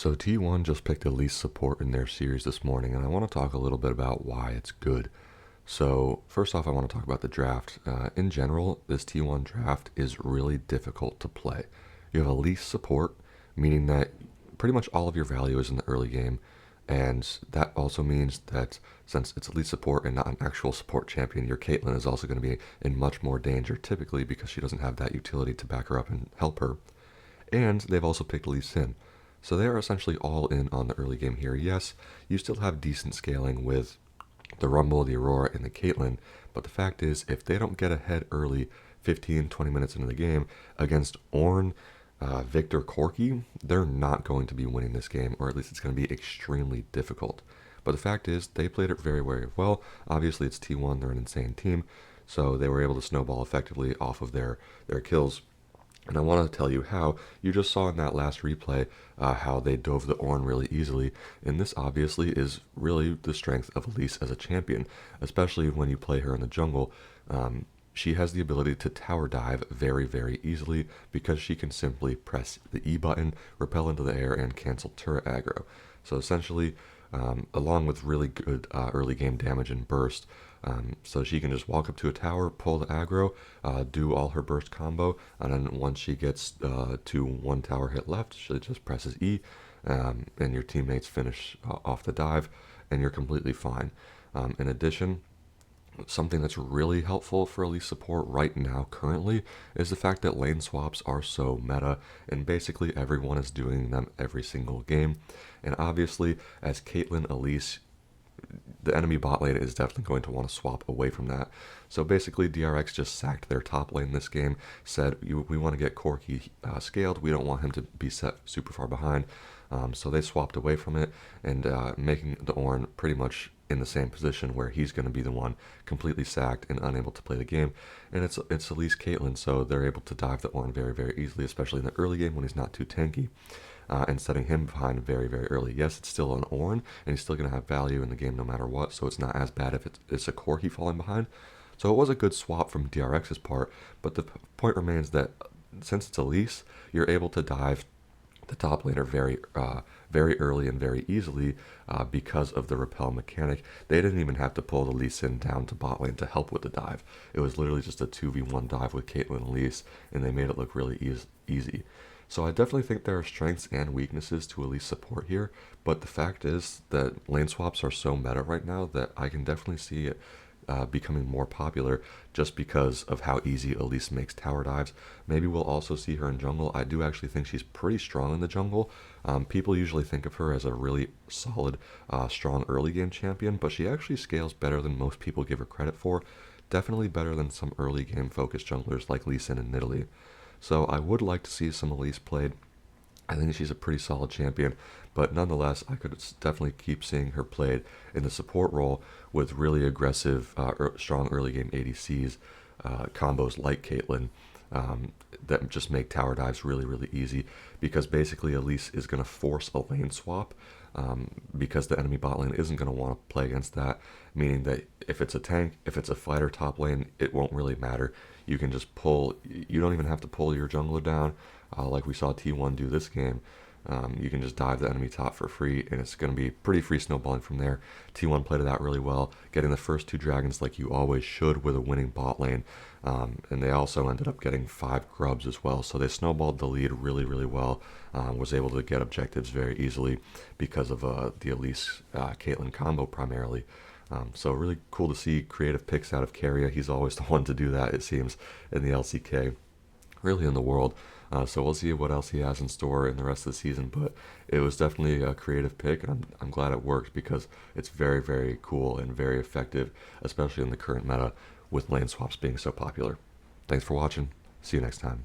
So T1 just picked Elise support in their series this morning, and I want to talk a little bit about why it's good. So first off, I want to talk about the draft. In general, this T1 draft is really difficult to play. You have Elise support, meaning that pretty much all of your value is in the early game, and that also means that since it's Elite support and not an actual support champion, your Caitlyn is also going to be in much more danger typically because she doesn't have that utility to back her up and help her. And they've also picked Elise in. So they are essentially all in on the early game here. Yes, you still have decent scaling with the Rumble, the Aurora, and the Caitlyn, but the fact is, if they don't get ahead early, 15, 20 minutes into the game, against Ornn, Victor, Corki, they're not going to be winning this game, or at least it's going to be extremely difficult. But the fact is, they played it very, very well. Obviously, it's T1, they're an insane team, so they were able to snowball effectively off of their kills. And I want to tell you how. You just saw in that last replay how they dove the Ornn really easily, and this obviously is really the strength of Elise as a champion, especially when you play her in the jungle. She has the ability to tower dive very, very easily because she can simply press the E button, repel into the air, and cancel turret aggro. So essentially, along with really good early game damage and burst, so she can just walk up to a tower, pull the aggro, do all her burst combo, and then once she gets to one tower hit left, she just presses E, and your teammates finish off the dive, and you're completely fine. In addition, something that's really helpful for Elise support right now currently is the fact that lane swaps are so meta, and basically everyone is doing them every single game. And obviously, as Caitlyn, Elise, the enemy bot lane is definitely going to want to swap away from that. So basically, DRX just sacked their top lane this game, said, we want to get Corki scaled, we don't want him to be set super far behind. So they swapped away from it, and making the Ornn pretty much in the same position where he's going to be the one completely sacked and unable to play the game. And it's Elise Caitlyn, so they're able to dive the Ornn very, very easily, especially in the early game when he's not too tanky. And setting him behind very, very early. Yes, it's still an Ornn, and he's still going to have value in the game no matter what, so it's not as bad if it's a Corki falling behind. So it was a good swap from DRX's part, but the point remains that since it's Elise, you're able to dive the top laner very early and very easily because of the repel mechanic. They didn't even have to pull the Lee Sin down to bot lane to help with the dive. It was literally just a 2v1 dive with Caitlyn and Elise, and they made it look really easy. So I definitely think there are strengths and weaknesses to Elise support here, but the fact is that lane swaps are so meta right now that I can definitely see it becoming more popular just because of how easy Elise makes tower dives. Maybe we'll also see her in jungle. I do actually think she's pretty strong in the jungle. People usually think of her as a really solid, strong early game champion, but she actually scales better than most people give her credit for. Definitely better than some early game focused junglers like Lee Sin and Nidalee. So I would like to see some Elise played. I think she's a pretty solid champion, but nonetheless, I could definitely keep seeing her played in the support role with really aggressive, strong early game ADCs, combos like Caitlyn, that just make tower dives really, really easy, because basically Elise is going to force a lane swap, because the enemy bot lane isn't going to want to play against that, meaning that if it's a tank, if it's a fighter top lane, it won't really matter. You can just pull, you don't even have to pull your jungler down, like we saw T1 do this game. You can just dive the enemy top for free, and it's going to be pretty free snowballing from there. T1 played it out really well, getting the first two dragons like you always should with a winning bot lane, and they also ended up getting 5 grubs as well, so they snowballed the lead really, really well, was able to get objectives very easily because of the Elise Caitlyn combo primarily. So really cool to see creative picks out of Keria. He's always the one to do that, it seems, in the LCK, really in the world. So we'll see what else he has in store in the rest of the season, but it was definitely a creative pick, and I'm glad it worked because it's very, very cool and very effective, especially in the current meta with lane swaps being so popular. Thanks for watching. See you next time.